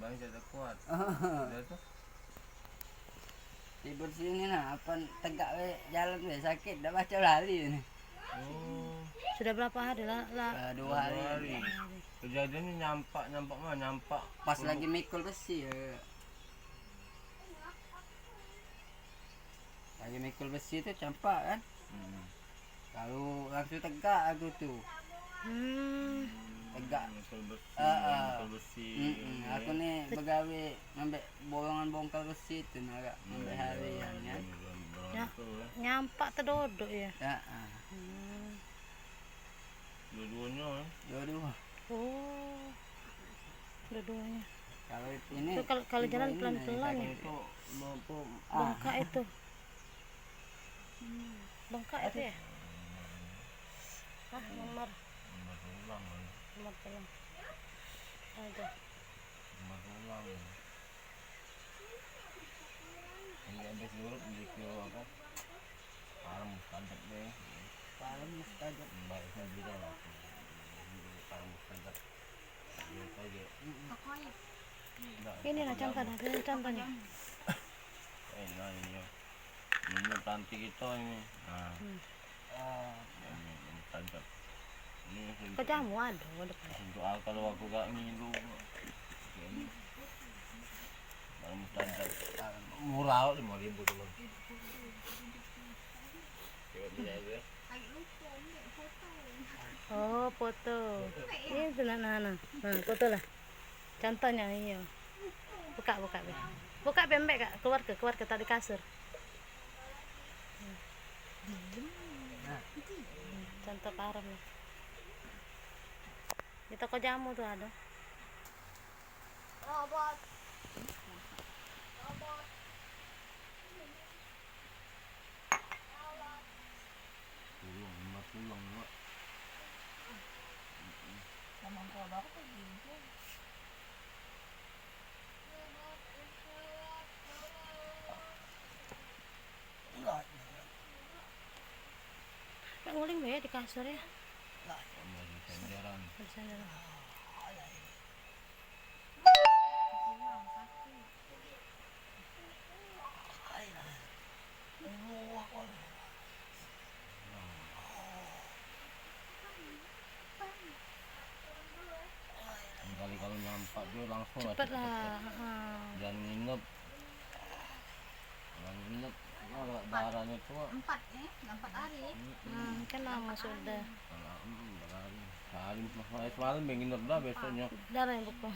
Bang tidak kuat. Udah tuh. Tidur sini nah, apa tegak we jalan we sakit, dah baca lari ini. Oh. Sudah berapa hari lah? 2 Dua hari. hari. Kejadiannya nyampak mah nyampak. Pas lagi mikul besi ya. Lagi mikul besi itu campak kan. Kalau langsung tegak aku tuh. Tegak. Mikul besi. Aku nih begawe ngambil bolongan bongkar besi itu naga ngambil harian ya. Ya, nyampak terdodok ya. Dua-duanya ya. Dua-dua. Oh, dua-duanya. Kalau ini Itu kalau jalan pelan-pelan ya. Itu Bengkak itu. Bengkak itu ya. Nomor ulang. nomor tulang. Ada. Ulang. Ini habis dulu di kilo apa? Parang standar deh. paling mustajab. Baiknya juga lah. Parang standar. Biasa aja. Ini lah contohnya, ini contohnya. Nah ini. Ini tanti kita ini. Nah. Ini standar. Ini Kok jamu ada? untuk kalau aku gak ngilu. Ini. Parang standar. Murah 5.000 tuh. Oh, foto. Ini tuh nah, foto lah. Contohnya iya. Buka. Buka bembek Kak, keluar ke tadi kasur. Contoh parem nih. Di toko jamu tuh ada. Pulang Mak. Kak nguling ya di kasur ya. Lagi senderan. Kali kalau nyampak dia langsung Cepet lah. dan nginep darahnya cuma 4 hari. Kan lama sudah. semalam nginep dah besoknya Darah yang buku.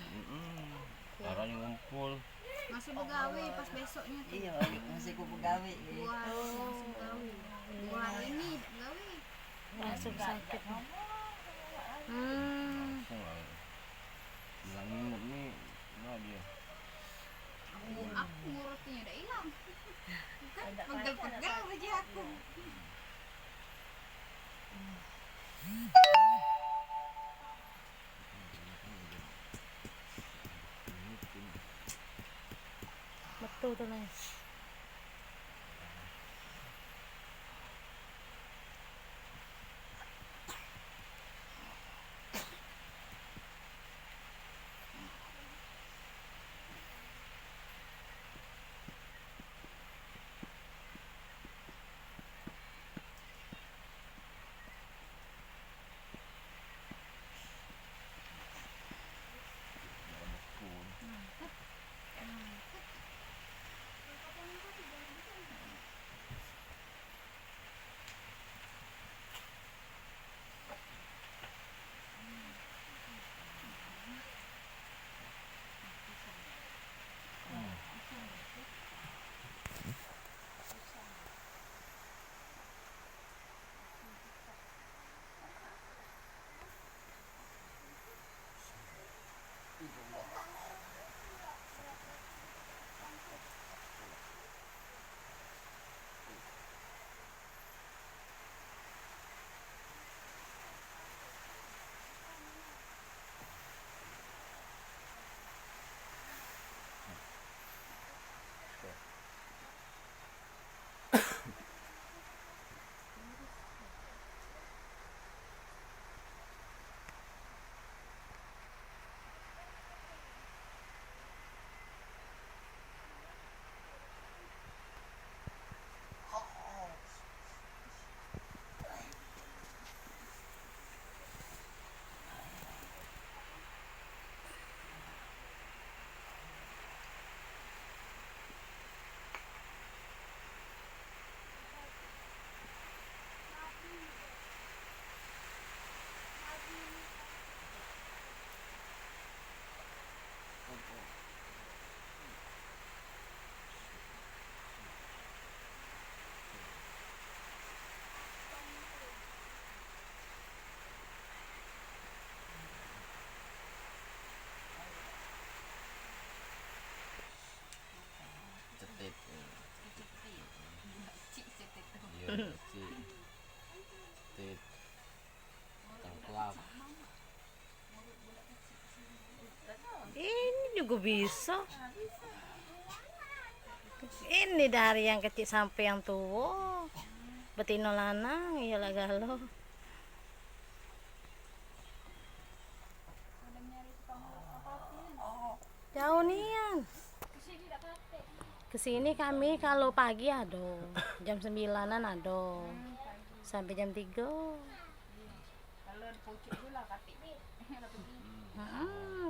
darahnya ngumpul. Masih begawe pas besoknya tuh. Iya, masih ku begawe. 2 hari masih begawe. 2 hari ini begawe. Masuk sakit. Langsung lah. Bilang nginep nih, nah dia. Aku ngurutnya udah hilang. Kan pegel-pegel aja aku. Betul tuh nih. juga bisa. Ini dari yang kecil sampai yang tua. Betina lanang, iyalah galau. Jauh nian. Kesini kami kalau pagi ada, jam 9-an ada, sampai jam 3.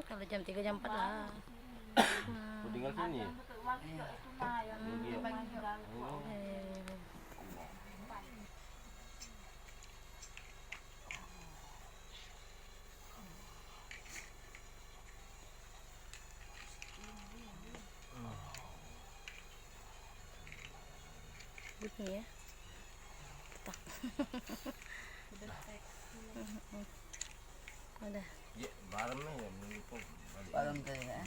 Kalau jam 3 jam 4 lah. Kau tinggal sini ya? Iya. Oh. Ini ya. Tak. Udah. Ya, barang ya, menipung. Palam tadi ya.